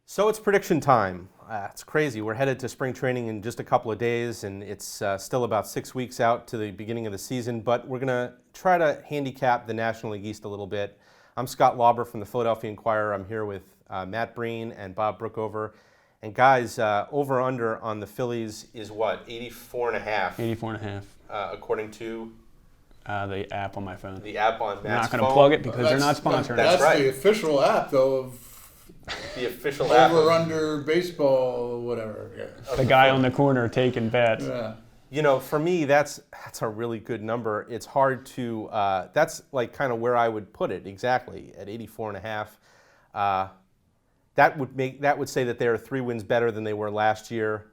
So it's prediction time. It's crazy. We're headed to spring training in just a couple of days, and it's still about 6 weeks out to the beginning of the season, but we're going to try to handicap the National League East a little bit. I'm Scott Lauber from the Philadelphia Inquirer. I'm here with Matt Breen and Bob Brookover. And guys, over-under on the Phillies is what, 84.5? 84.5. According to? The app on my phone. The app on Matt's phone. I'm not going to plug it because they're not sponsoring. That's right. The official app, though, of the official app. Over, under, baseball, whatever. Yeah. The guy on the corner taking bets. Yeah. You know, for me, that's a really good number. It's hard to, that's like kind of where I would put it exactly, at 84.5. That would say that they're 3 wins better than they were last year.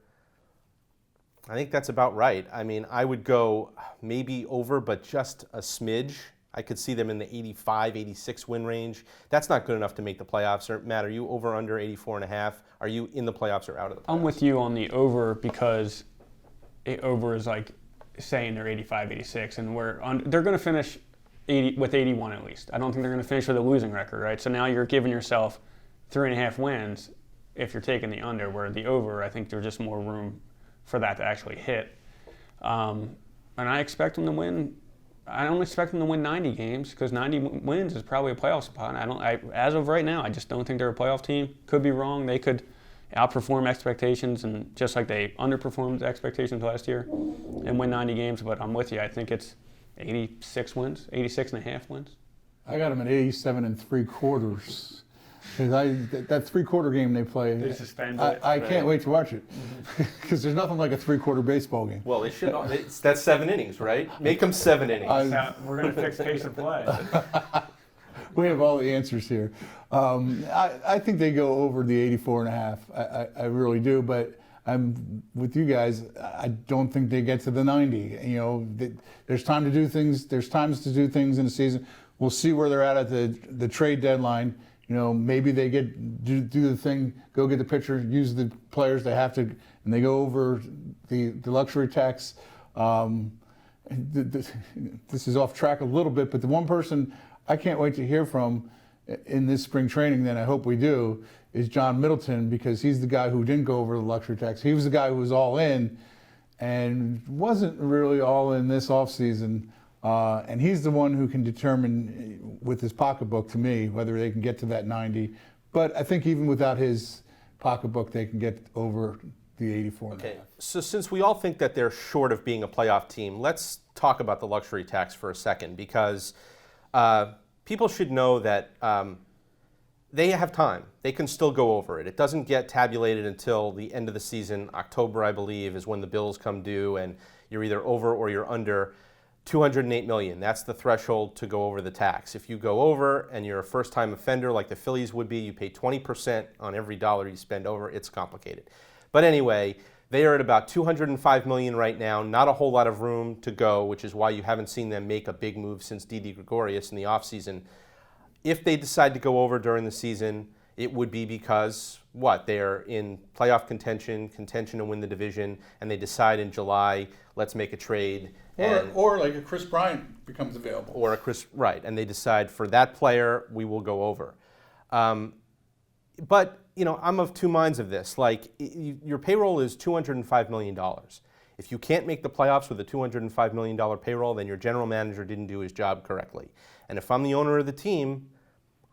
I think that's about right. I mean, I would go maybe over, but just a smidge. I could see them in the 85, 86 win range. That's not good enough to make the playoffs. Matt, are you over under 84.5? Are you in the playoffs or out of the playoffs? I'm with you on the over because over is like saying they're 85, 86, and they're going to finish with 81 at least. I don't think they're going to finish with a losing record, right? So now you're giving yourself 3.5 wins if you're taking the under, where the over, I think there's just more room for that to actually hit. And I expect them to win. I don't expect them to win 90 games because 90 wins is probably a playoff spot. As of right now, I just don't think they're a playoff team. Could be wrong. They could outperform expectations, and just like they underperformed expectations last year, and win 90 games. But I'm with you. I think it's 86 wins, 86.5 wins. I got them at 87 3/4. Because that 3/4 game they play, They suspend it. I can't wait to watch it. Because there's nothing like a 3/4 baseball game. Well, it should. That's 7 innings, right? Make them 7 innings. We're going to fix pace of play. We have all the answers here. I think they go over the 84.5. I really do, but I'm with you guys. I don't think they get to the 90. You know, there's time to do things. There's times to do things in the season. We'll see where they're at the trade deadline. You know, maybe they do the thing, go get the pitcher, use the players they have to, and they go over the luxury tax. This is off track a little bit, but the one person I can't wait to hear from in this spring training, that I hope we do, is John Middleton, because he's the guy who didn't go over the luxury tax. He was the guy who was all in and wasn't really all in this offseason. And he's the one who can determine with his pocketbook, to me, whether they can get to that 90. But I think even without his pocketbook, they can get over the 84. Okay, so since we all think that they're short of being a playoff team, let's talk about the luxury tax for a second, because people should know that they have time. They can still go over it. It doesn't get tabulated until the end of the season. October, I believe, is when the bills come due, and you're either over or you're under. $208 million, that's the threshold to go over the tax. If you go over and you're a first-time offender like the Phillies would be, you pay 20% on every dollar you spend over. It's complicated. But anyway, they are at about $205 million right now, not a whole lot of room to go, which is why you haven't seen them make a big move since Didi Gregorius in the offseason. If they decide to go over during the season, it would be because, they're in playoff contention to win the division, and they decide in July, let's make a trade. Or like a Chris Bryant becomes available. Right, and they decide for that player, we will go over. But, you know, I'm of two minds of this. Like, your payroll is $205 million. If you can't make the playoffs with a $205 million payroll, then your general manager didn't do his job correctly. And if I'm the owner of the team,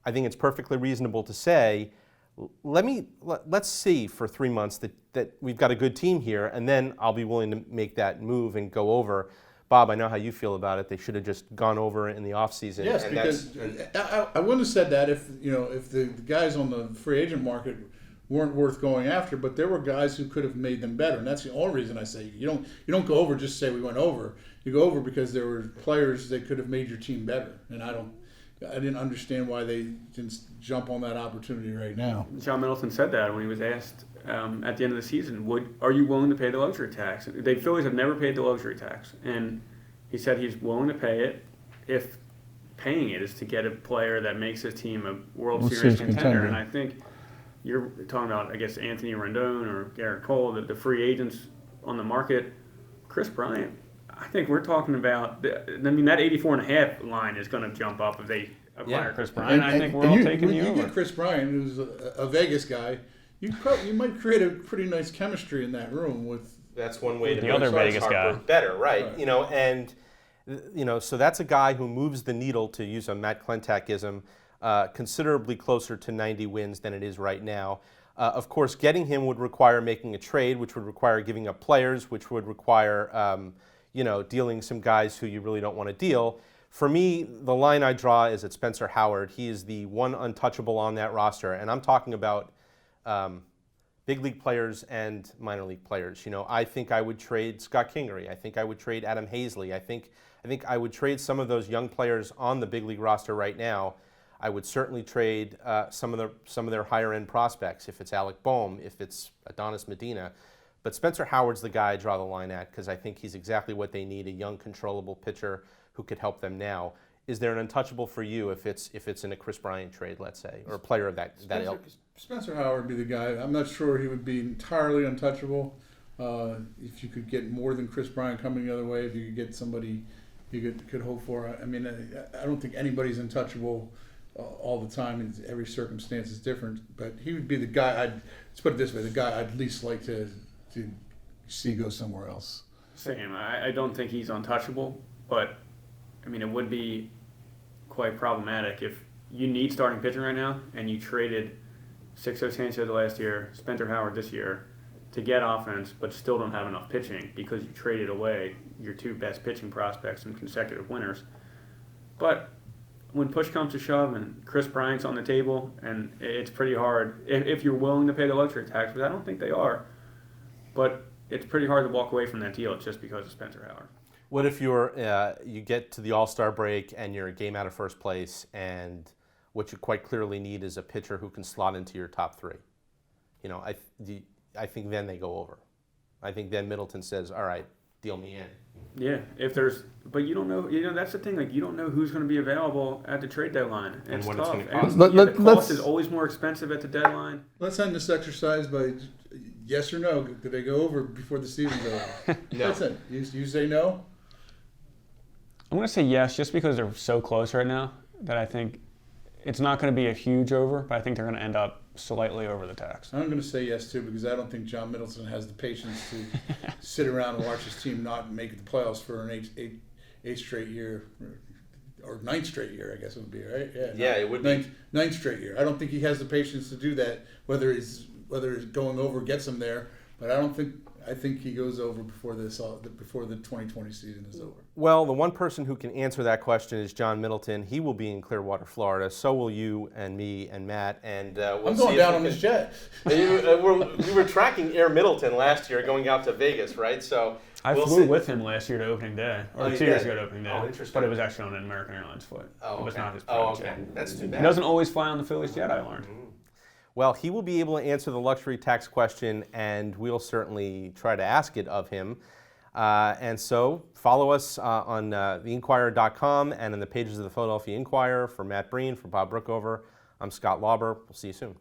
I think it's perfectly reasonable to say, let's see for 3 months that we've got a good team here, and then I'll be willing to make that move and go over. Bob, I know how you feel about it. They should have just gone over it in the offseason. Yes, because I wouldn't have said that if the guys on the free agent market weren't worth going after, but there were guys who could have made them better, and that's the only reason I say you don't go over just to say we went over. You go over because there were players that could have made your team better, and I didn't understand why they didn't jump on that opportunity right now. John Middleton said that when he was asked at the end of the season, are you willing to pay the luxury tax? The Phillies have never paid the luxury tax, and he said he's willing to pay it if paying it is to get a player that makes his team a World Series contender. And I think you're talking about, I guess, Anthony Rendon or Garrett Cole, the free agents on the market. Chris Bryant, I think we're talking about. I mean, that 84.5 line is going to jump up if they acquire Chris Bryant. I think we're all taking the over. You get Chris Bryant, who's a Vegas guy. You might create a pretty nice chemistry in that room with. That's one way to the other Vegas guy better, right? You know, and so that's a guy who moves the needle, to use a Matt Klentakism, considerably closer to 90 wins than it is right now. Of course, getting him would require making a trade, which would require giving up players, which would require, dealing some guys who you really don't want to deal. For me, the line I draw is at Spencer Howard. He is the one untouchable on that roster, and I'm talking about big league players and minor league players. You know, I think I would trade Scott Kingery. I think I would trade Adam Hazley. I think I would trade some of those young players on the big league roster right now. I would certainly trade some of their higher end prospects, if it's Alec Boehm, if it's Adonis Medina. But Spencer Howard's the guy I draw the line at, because I think he's exactly what they need, a young, controllable pitcher who could help them now. Is there an untouchable for you if it's in a Chris Bryant trade, let's say, or a player of that ilk? Spencer Howard would be the guy. I'm not sure he would be entirely untouchable. If you could get more than Chris Bryant coming the other way, if you could get somebody you could hope for. I mean, I don't think anybody's untouchable all the time. Every circumstance is different. But he would be the guy. Let's put it this way: the guy I'd least like to see go somewhere else. Same. I don't think he's untouchable, but I mean, it would be quite problematic if you need starting pitching right now and you traded Sixto Sanchez last year, Spencer Howard this year, to get offense, but still don't have enough pitching because you traded away your two best pitching prospects in consecutive winners. But when push comes to shove and Chris Bryant's on the table, and it's pretty hard if you're willing to pay the luxury tax, but I don't think they are. But it's pretty hard to walk away from that deal just because of Spencer Howard. What if you get to the All-Star break and you're a game out of first place, and what you quite clearly need is a pitcher who can slot into your top three? You know, I think then they go over. I think then Middleton says, "All right, deal me in." Yeah, but you don't know. You know, that's the thing. Like, you don't know who's going to be available at the trade deadline. And what tough. It's going to cost. The cost is always more expensive at the deadline. Let's end this exercise by yes or no. Do they go over before the season's over? No. That's it. You say no? I'm going to say yes, just because they're so close right now that I think it's not going to be a huge over, but I think they're going to end up slightly over the tax. I'm going to say yes, too, because I don't think John Middleton has the patience to sit around and watch his team not make the playoffs for an eighth straight year, or ninth straight year, I guess it would be, right? Yeah, it would be. Ninth straight year. I don't think he has the patience to do that, whether it's going over gets him there, but I think he goes over before the 2020 season is over. Well, the one person who can answer that question is John Middleton. He will be in Clearwater, Florida. So will you and me and Matt. And I'm going down on this jet. We were tracking Air Middleton last year going out to Vegas, right? So I flew with him last year to opening day, or 2 years ago to opening day. Oh, interesting. But it was actually on an American Airlines flight. Oh, okay. It was not his private jet. Okay. That's too bad. He doesn't always fly on the Phillies jet, I learned. Well, he will be able to answer the luxury tax question, and we'll certainly try to ask it of him. And so follow us on theinquirer.com and in the pages of the Philadelphia Inquirer. For Matt Breen, for Bob Brookover, I'm Scott Lauber. We'll see you soon.